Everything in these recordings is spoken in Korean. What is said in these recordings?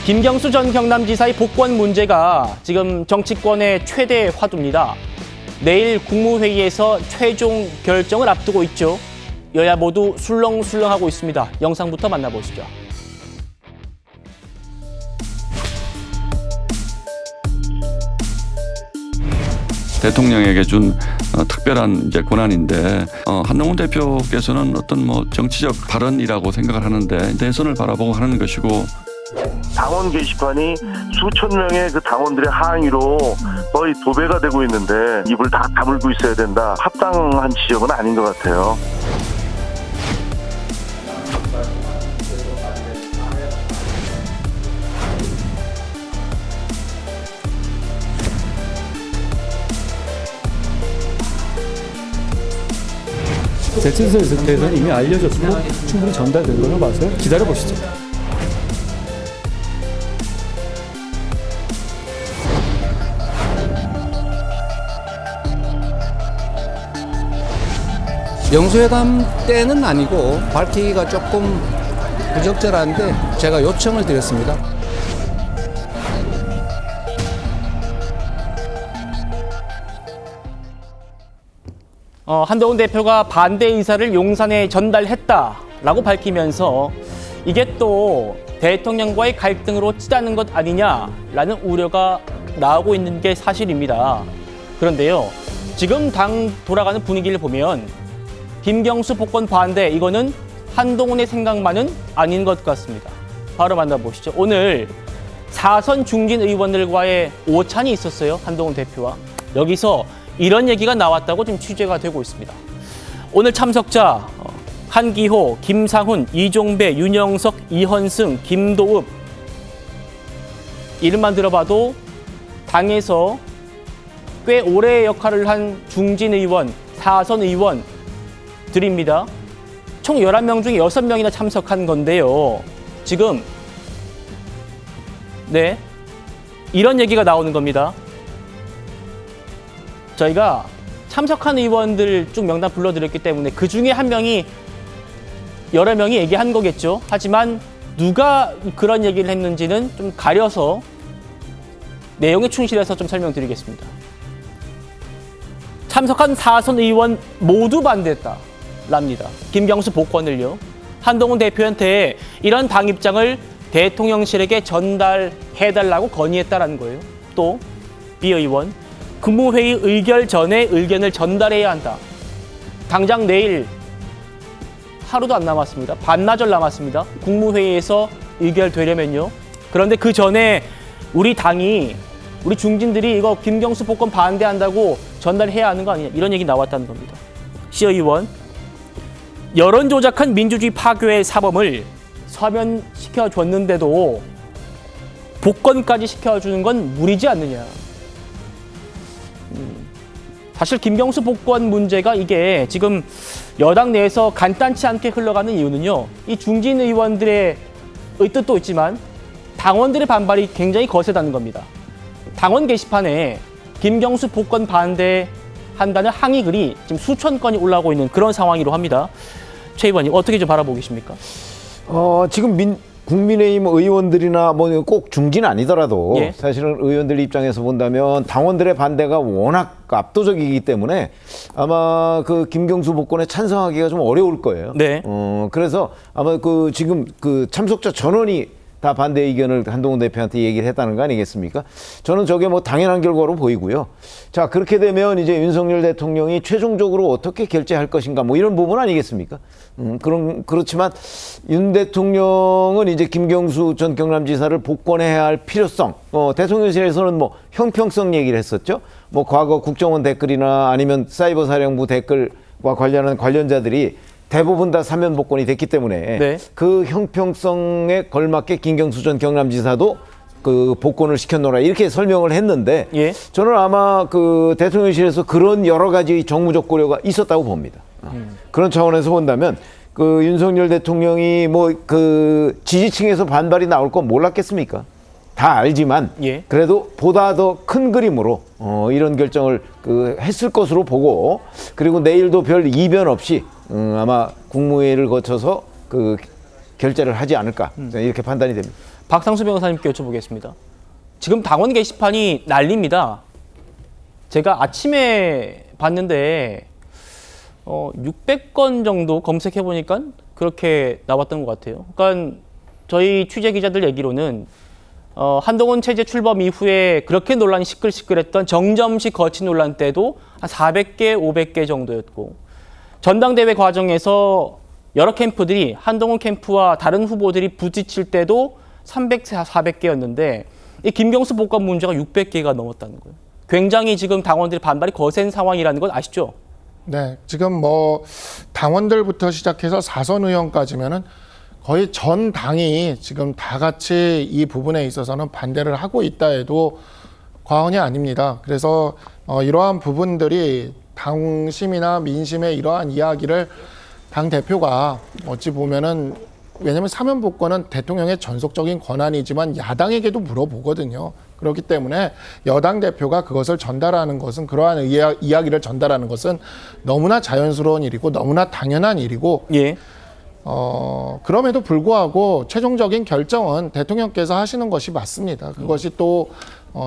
김경수 전 경남지사의 복권 문제가 지금 정치권의 최대 화두입니다. 내일 국무회의에서 최종 결정을 앞두고 있죠. 여야 모두 술렁술렁하고 있습니다. 영상부터 만나보시죠. 대통령에게 준 특별한 이제 권한인데 한동훈 대표께서는 어떤 정치적 발언이라고 생각을 하는데 대선을 바라보고 하는 것이고 당원 게시판이 수천 명의 그 당원들의 항의로 거의 도배가 되고 있는데 입을 다 다물고 있어야 된다. 합당한 지적은 아닌 것 같아요. 대체선에서 대선 이미 알려졌고 충분히 전달된 걸로 봐서 기다려보시죠. 영수회담 때는 아니고 밝히기가 조금 부적절한데 제가 요청을 드렸습니다. 한동훈 대표가 반대 의사를 용산에 전달했다라고 밝히면서 이게 또 대통령과의 갈등으로 치닫는 것 아니냐라는 우려가 나오고 있는 게 사실입니다. 그런데요, 지금 당 돌아가는 분위기를 보면 김경수 복권 반대, 이거는 한동훈의 생각만은 아닌 것 같습니다. 바로 만나보시죠. 오늘 4선 중진 의원들과의 오찬이 있었어요. 한동훈 대표와. 여기서 이런 얘기가 나왔다고 지금 취재가 되고 있습니다. 오늘 참석자 한기호, 김상훈, 이종배, 윤영석, 이헌승, 김도읍, 이름만 들어봐도 당에서 꽤 오래 역할을 한 중진 의원, 4선 의원들입니다. 총 11명 중에 6명이나 참석한 건데요. 지금 이런 얘기가 나오는 겁니다. 저희가 참석한 의원들 쭉 명단 불러드렸기 때문에 그 중에 한 명이 여러 명이 얘기한 거겠죠. 하지만 누가 그런 얘기를 했는지는 좀 가려서 내용에 충실해서 좀 설명드리겠습니다. 참석한 4선 의원 모두 반대했다랍니다. 김경수 복권을요. 한동훈 대표한테 이런 당 입장을 대통령실에게 전달해달라고 건의했다라는 거예요. 또 비 의원, 국무회의 의결 전에 의견을 전달해야 한다. 당장 내일 하루도 안 남았습니다. 반나절 남았습니다. 국무회의에서 의결되려면요. 그런데 그 전에 우리 당이, 우리 중진들이 이거 김경수 복권 반대한다고 전달해야 하는 거 아니냐, 이런 얘기 나왔다는 겁니다. 시의원, 여론 조작한 민주주의 파괴의 사범을 서면시켜줬는데도 복권까지 시켜주는 건 무리지 않느냐. 사실 김경수 복권 문제가 이게 지금 여당 내에서 간단치 않게 흘러가는 이유는요, 이 중진 의원들의 뜻도 있지만 당원들의 반발이 굉장히 거세다는 겁니다. 당원 게시판에 김경수 복권 반대한다는 항의 글이 지금 수천 건이 올라오고 있는 그런 상황이로 합니다. 최 의원님, 어떻게 좀 바라보고 계십니까? 지금 국민의힘 의원들이나 꼭 중진 아니더라도 사실은 의원들 입장에서 본다면 당원들의 반대가 워낙 압도적이기 때문에 아마 그 김경수 복권에 찬성하기가 좀 어려울 거예요. 네. 그래서 아마 지금 참석자 전원이 다 반대 의견을 한동훈 대표한테 얘기를 했다는 거 아니겠습니까? 저는 저게 당연한 결과로 보이고요. 자, 그렇게 되면 이제 윤석열 대통령이 최종적으로 어떻게 결재할 것인가 이런 부분 아니겠습니까? 그렇지만 윤 대통령은 이제 김경수 전 경남지사를 복권해야 할 필요성, 대통령실에서는 형평성 얘기를 했었죠. 과거 국정원 댓글이나 아니면 사이버 사령부 댓글과 관련한 관련자들이 대부분 다 사면 복권이 됐기 때문에 그 형평성에 걸맞게 김경수 전 경남지사도 그 복권을 시켜놓으라 이렇게 설명을 했는데 저는 아마 그 대통령실에서 그런 여러 가지 정무적 고려가 있었다고 봅니다. 그런 차원에서 본다면 그 윤석열 대통령이 그 지지층에서 반발이 나올 건 몰랐겠습니까? 다 알지만 그래도 보다 더 큰 그림으로 이런 결정을 했을 것으로 보고, 그리고 내일도 별 이변 없이 아마 국무회의를 거쳐서 결재를 하지 않을까 이렇게 판단이 됩니다. 박상수 변호사님께 여쭤보겠습니다. 지금 당원 게시판이 난립니다. 제가 아침에 봤는데 600건 정도 검색해 보니까 그렇게 나왔던 것 같아요. 그러니까 저희 취재 기자들 얘기로는 한동훈 체제 출범 이후에 그렇게 논란이 시끌시끌했던 정점식 거치 논란 때도 한 400개, 500개 정도였고, 전당대회 과정에서 여러 캠프들이 한동훈 캠프와 다른 후보들이 부딪힐 때도 300, 400개였는데 이 김경수 복권 문제가 600개가 넘었다는 거예요. 굉장히 지금 당원들의 반발이 거센 상황이라는 건 아시죠? 네, 지금 뭐 당원들부터 시작해서 사선 의원까지면은 거의 전 당이 지금 다 같이 이 부분에 있어서는 반대를 하고 있다 해도 과언이 아닙니다. 그래서 이러한 부분들이 당심이나 민심의 이러한 이야기를 당 대표가 어찌 보면은, 왜냐하면 사면 복권은 대통령의 전속적인 권한이지만 야당에게도 물어보거든요. 그렇기 때문에 여당 대표가 그것을 전달하는 것은, 그러한 이야기를 전달하는 것은 너무나 자연스러운 일이고 너무나 당연한 일이고, 예. 그럼에도 불구하고 최종적인 결정은 대통령께서 하시는 것이 맞습니다. 그것이 또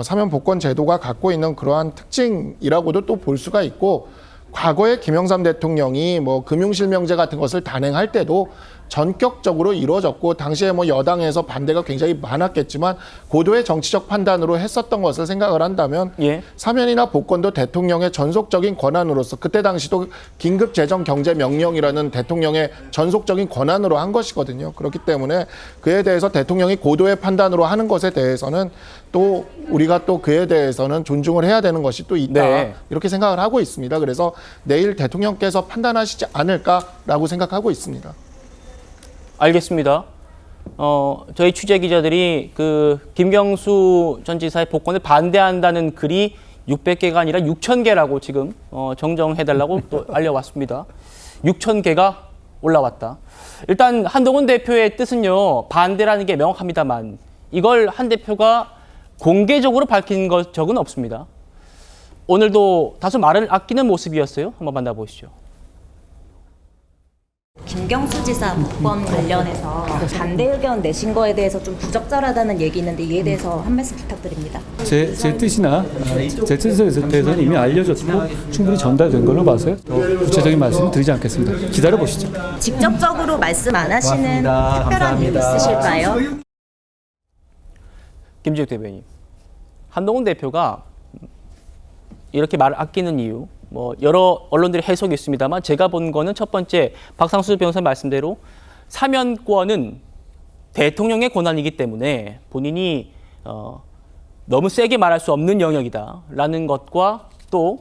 사면 복권 제도가 갖고 있는 그러한 특징이라고도 또 볼 수가 있고, 과거에 김영삼 대통령이 뭐 금융실명제 같은 것을 단행할 때도 전격적으로 이루어졌고, 당시에 뭐 여당에서 반대가 굉장히 많았겠지만 고도의 정치적 판단으로 했었던 것을 생각을 한다면, 예. 사면이나 복권도 대통령의 전속적인 권한으로서, 그때 당시도 긴급재정경제명령이라는 대통령의 전속적인 권한으로 한 것이거든요. 그렇기 때문에 그에 대해서 대통령이 고도의 판단으로 하는 것에 대해서는 또 우리가 또 그에 대해서는 존중을 해야 되는 것이 또 있다. 네. 이렇게 생각을 하고 있습니다. 그래서 내일 대통령께서 판단하시지 않을까라고 생각하고 있습니다. 알겠습니다. 저희 취재 기자들이 그 김경수 전 지사의 복권을 반대한다는 글이 600개가 아니라 6,000개라고 지금 정정해달라고 또 알려왔습니다. 6,000개가 올라왔다. 일단 한동훈 대표의 뜻은요, 반대라는 게 명확합니다만 이걸 한 대표가 공개적으로 밝힌 적은 없습니다. 오늘도 다소 말을 아끼는 모습이었어요. 한번 만나보시죠. 김경수 지사 복권 관련해서 반대 의견 내신 거에 대해서 좀 부적절하다는 얘기 있는데 이에 대해서 한 말씀 부탁드립니다. 제 뜻이나 제 뜻에 대해서는 이미 알려졌고 충분히 전달된 걸로 봐서요. 더 구체적인 말씀은 드리지 않겠습니다. 기다려 보시죠. 직접적으로 말씀 안 하시는 특별한 이유 있으실까요? 김지욱 대변인, 한동훈 대표가 이렇게 말을 아끼는 이유, 뭐 여러 언론들의 해석이 있습니다만 제가 본 거는 첫 번째, 박상수 변호사 말씀대로 사면권은 대통령의 권한이기 때문에 본인이 너무 세게 말할 수 없는 영역이다라는 것과 또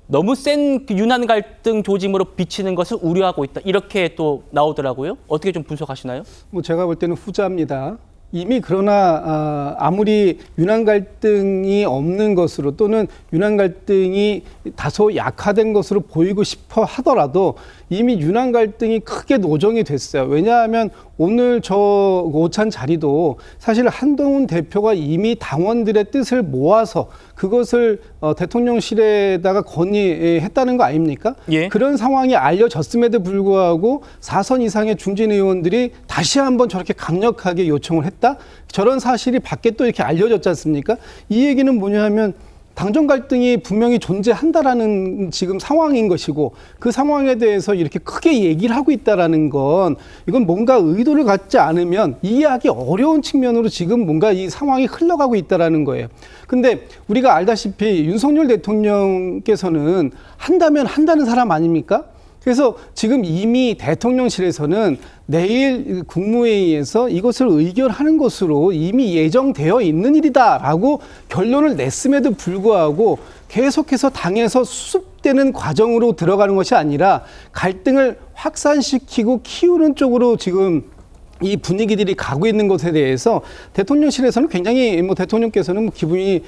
너무 센 유난 갈등 조짐으로 비치는 것을 우려하고 있다, 이렇게 또 나오더라고요. 어떻게 좀 분석하시나요? 뭐 제가 볼 때는 후자입니다. 이미 그러나 아무리 유난 갈등이 없는 것으로 또는 유난 갈등이 다소 약화된 것으로 보이고 싶어 하더라도 이미 유난 갈등이 크게 노정이 됐어요. 왜냐하면 오늘 저 오찬 자리도 사실 한동훈 대표가 이미 당원들의 뜻을 모아서 그것을 대통령실에다가 건의했다는 거 아닙니까? 예. 그런 상황이 알려졌음에도 불구하고 4선 이상의 중진 의원들이 다시 한번 저렇게 강력하게 요청을 했다? 저런 사실이 밖에 또 이렇게 알려졌지 않습니까? 이 얘기는 뭐냐 하면 당정 갈등이 분명히 존재한다라는 지금 상황인 것이고, 그 상황에 대해서 이렇게 크게 얘기를 하고 있다라는 건 이건 뭔가 의도를 갖지 않으면 이해하기 어려운 측면으로 지금 뭔가 이 상황이 흘러가고 있다라는 거예요. 근데 우리가 알다시피 윤석열 대통령께서는 한다면 한다는 사람 아닙니까? 그래서 지금 이미 대통령실에서는 내일 국무회의에서 이것을 의결하는 것으로 이미 예정되어 있는 일이다라고 결론을 냈음에도 불구하고 계속해서 당에서 수습되는 과정으로 들어가는 것이 아니라 갈등을 확산시키고 키우는 쪽으로 지금 이 분위기들이 가고 있는 것에 대해서 대통령실에서는 굉장히 대통령께서는 기분이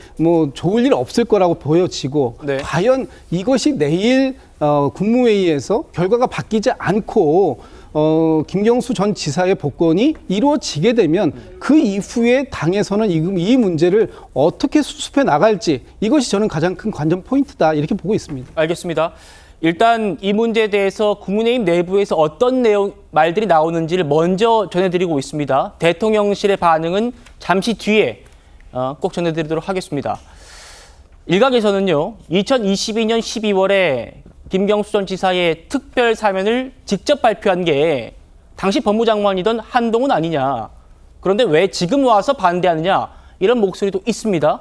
좋을 일 없을 거라고 보여지고, 네. 과연 이것이 내일 국무회의에서 결과가 바뀌지 않고 김경수 전 지사의 복권이 이루어지게 되면 그 이후에 당에서는 이 문제를 어떻게 수습해 나갈지, 이것이 저는 가장 큰 관전 포인트다, 이렇게 보고 있습니다. 알겠습니다. 일단 이 문제에 대해서 국민의힘 내부에서 어떤 말들이 나오는지를 먼저 전해드리고 있습니다. 대통령실의 반응은 잠시 뒤에 꼭 전해드리도록 하겠습니다. 일각에서는요, 2022년 12월에 김경수 전 지사의 특별 사면을 직접 발표한 게 당시 법무장관이던 한동훈 아니냐. 그런데 왜 지금 와서 반대하느냐, 이런 목소리도 있습니다.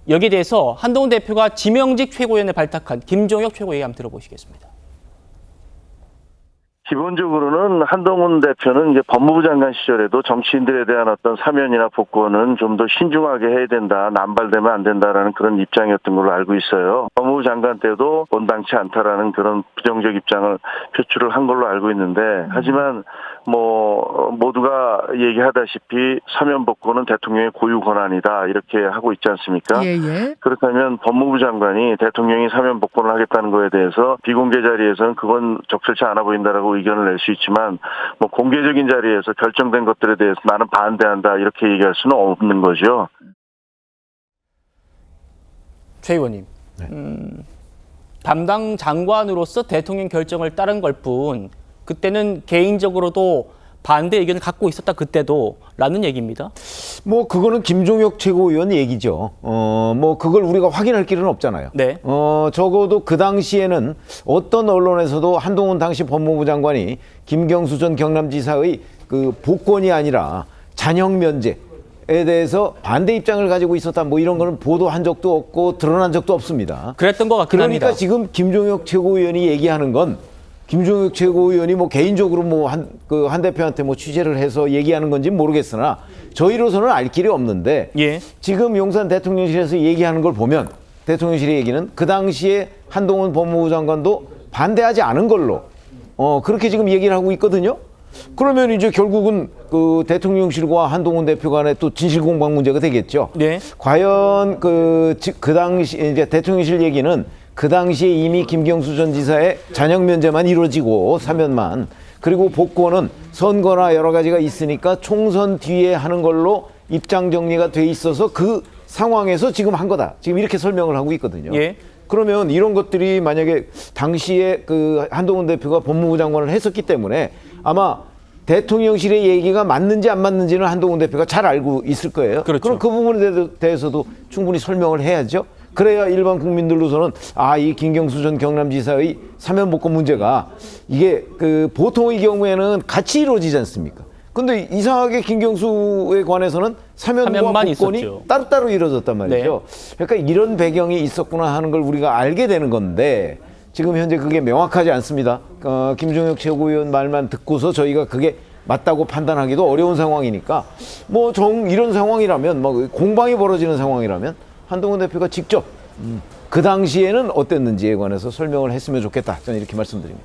여기에 대해서 한동훈 대표가 지명직 최고위원회 발탁한 김종혁 최고위원 한번 들어보시겠습니다. 기본적으로는 한동훈 대표는 이제 법무부 장관 시절에도 정치인들에 대한 어떤 사면이나 복권은 좀 더 신중하게 해야 된다, 남발되면 안 된다라는 그런 입장이었던 걸로 알고 있어요. 법무부 장관 때도 온당치 않다라는 그런 부정적 입장을 표출을 한 걸로 알고 있는데, 하지만 모두가 얘기하다시피 사면 복권은 대통령의 고유 권한이다 이렇게 하고 있지 않습니까? 예. 그렇다면 법무부 장관이 대통령이 사면 복권을 하겠다는 거에 대해서 비공개 자리에서는 그건 적절치 않아 보인다라고 의견을 낼 수 있지만, 공개적인 자리에서 결정된 것들에 대해서 나는 반대한다 이렇게 얘기할 수는 없는 거죠. 최 의원님, 담당 장관으로서 대통령 결정을 따른 걸 뿐, 그때는 개인적으로도 반대 의견을 갖고 있었다, 그때도, 라는 얘기입니다. 그거는 김종혁 최고위원 얘기죠. 그걸 우리가 확인할 길은 없잖아요. 네. 적어도 그 당시에는 어떤 언론에서도 한동훈 당시 법무부 장관이 김경수 전 경남지사의 그 복권이 아니라 잔형 면제에 대해서 반대 입장을 가지고 있었다, 이런 거는 보도한 적도 없고 드러난 적도 없습니다. 그랬던 것 같긴 합니다. 그러니까 지금 김종혁 최고위원이 얘기하는 건, 김종혁 최고위원이 개인적으로 한 대표한테 취재를 해서 얘기하는 건지 모르겠으나 저희로서는 알 길이 없는데, 예. 지금 용산 대통령실에서 얘기하는 걸 보면 대통령실의 얘기는 그 당시에 한동훈 법무부 장관도 반대하지 않은 걸로 그렇게 지금 얘기를 하고 있거든요. 그러면 이제 결국은 그 대통령실과 한동훈 대표 간의 또 진실 공방 문제가 되겠죠. 네. 과연 그 당시 이제 대통령실 얘기는 그 당시에 이미 김경수 전 지사의 잔형 면제만 이루어지고 사면만, 그리고 복권은 선거나 여러 가지가 있으니까 총선 뒤에 하는 걸로 입장 정리가 돼 있어서 그 상황에서 지금 한 거다, 지금 이렇게 설명을 하고 있거든요. 예. 그러면 이런 것들이 만약에 당시에 그 한동훈 대표가 법무부 장관을 했었기 때문에 아마 대통령실의 얘기가 맞는지 안 맞는지는 한동훈 대표가 잘 알고 있을 거예요. 그렇죠. 그럼 그 부분에 대해서도 충분히 설명을 해야죠. 그래야 일반 국민들로서는 이 김경수 전 경남지사의 사면 복권 문제가 이게 그 보통의 경우에는 같이 이루어지지 않습니까? 근데 이상하게 김경수에 관해서는 사면과 사면만 복권이 있었죠. 따로따로 이루어졌단 말이죠. 그러니까 이런 배경이 있었구나 하는 걸 우리가 알게 되는 건데, 지금 현재 그게 명확하지 않습니다. 김종혁 최고위원 말만 듣고서 저희가 그게 맞다고 판단하기도 어려운 상황이니까, 이런 상황이라면, 공방이 벌어지는 상황이라면 한동훈 대표가 직접 그 당시에는 어땠는지에 관해서 설명을 했으면 좋겠다, 저는 이렇게 말씀드립니다.